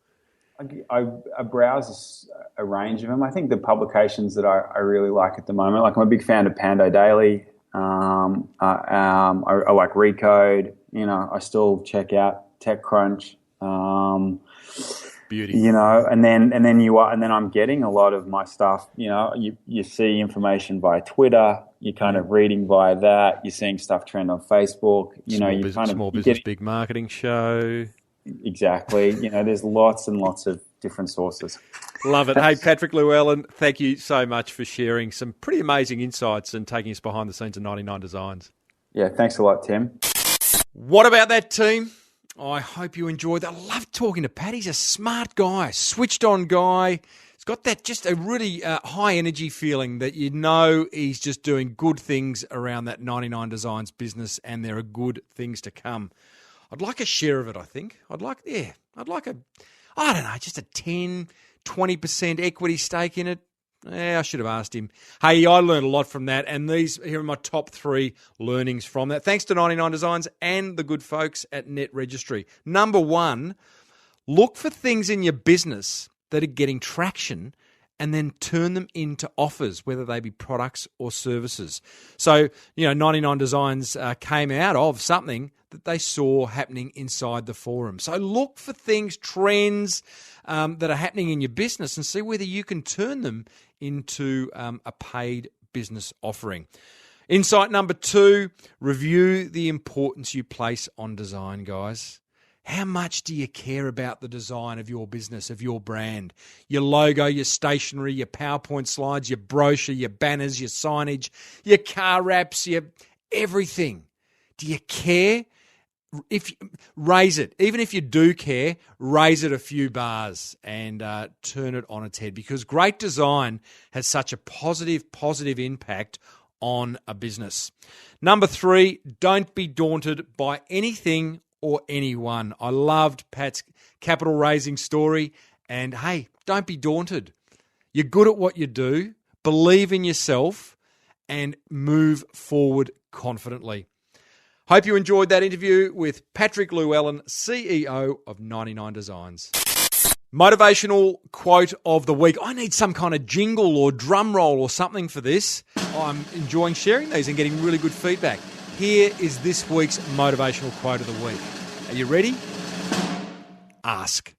I browse a range of them. I think the publications that I really like at the moment, like I'm a big fan of Pando Daily. I like Recode. I still check out TechCrunch. Beauty. And then I'm getting a lot of my stuff. You see information via Twitter. You're kind of reading via that. You're seeing stuff trend on Facebook. Small business, big marketing show. Exactly. There's lots and lots of different sources. Love it. Hey, Patrick Llewellyn, thank you so much for sharing some pretty amazing insights and taking us behind the scenes of 99 Designs. Yeah, thanks a lot, Tim. What about that team? I hope you enjoyed that. I love talking to Pat. He's a smart guy, switched on guy. He's got that just a really high energy feeling that you know he's just doing good things around that 99Designs business, and there are good things to come. I'd like a share of it, I think. I'd like just a 10, 20% equity stake in it. I should have asked him. Hey, I learned a lot from that, and these here are my top 3 learnings from that. Thanks to 99Designs and the good folks at Net Registry. Number 1, look for things in your business that are getting traction and then turn them into offers, whether they be products or services. So, 99Designs came out of something that they saw happening inside the forum. So look for things, trends that are happening in your business, and see whether you can turn them into a paid business offering. Insight number 2, review the importance you place on design, guys. How much do you care about the design of your business, of your brand? Your logo, your stationery, your PowerPoint slides, your brochure, your banners, your signage, your car wraps, your everything. Do you care? Raise it. Even if you do care, raise it a few bars and turn it on its head, because great design has such a positive impact on a business. Number 3, don't be daunted by anything or anyone. I loved Pat's capital raising story, and hey, don't be daunted. You're good at what you do, believe in yourself, and move forward confidently. Hope you enjoyed that interview with Patrick Llewellyn, CEO of 99Designs. Motivational quote of the week. I need some kind of jingle or drum roll or something for this. I'm enjoying sharing these and getting really good feedback. Here is this week's motivational quote of the week. Are you ready? Ask.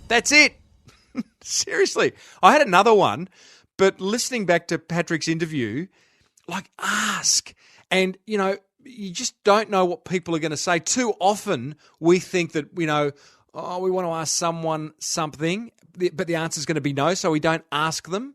That's it. Seriously. I had another one, but listening back to Patrick's interview, ask. And, you just don't know what people are going to say. Too often we think that, we want to ask someone something, but the answer is going to be no, so we don't ask them.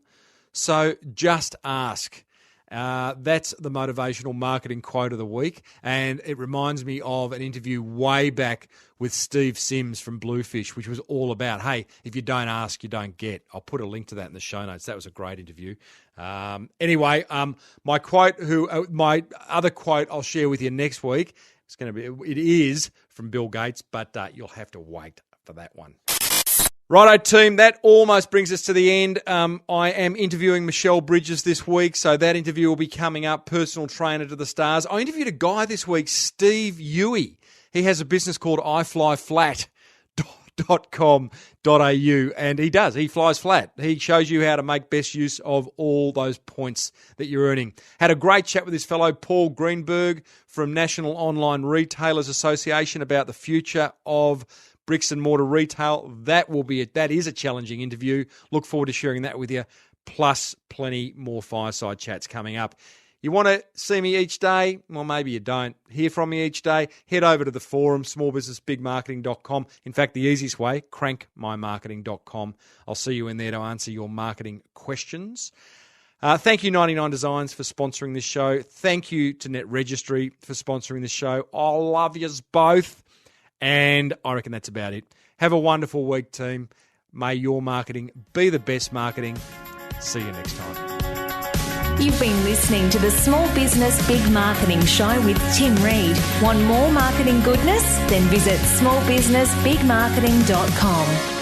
So just ask. That's the motivational marketing quote of the week, and it reminds me of an interview way back with Steve Sims from Bluefish, which was all about, hey, if you don't ask, you don't get. I'll put a link to that in the show notes. That was a great interview. Anyway, my other quote I'll share with you next week. It is from Bill Gates, but you'll have to wait for that one. Righto, team, that almost brings us to the end. I am interviewing Michelle Bridges this week, so that interview will be coming up, personal trainer to the stars. I interviewed a guy this week, Steve Huey. He has a business called iflyflat.com.au, and he flies flat. He shows you how to make best use of all those points that you're earning. Had a great chat with this fellow, Paul Greenberg from National Online Retailers Association, about the future of bricks and mortar retail. That is a challenging interview. Look forward to sharing that with you, plus plenty more fireside chats coming up. You want to see me each day? Well, maybe you don't. Hear from me each day? Head over to the forum, smallbusinessbigmarketing.com. In fact, the easiest way, crankmymarketing.com. I'll see you in there to answer your marketing questions. Thank you, 99Designs, for sponsoring this show. Thank you to Net Registry for sponsoring this show. I love yous both. And I reckon that's about it. Have a wonderful week, team. May your marketing be the best marketing. See you next time. You've been listening to the Small Business Big Marketing Show with Tim Reid. Want more marketing goodness? Then visit smallbusinessbigmarketing.com.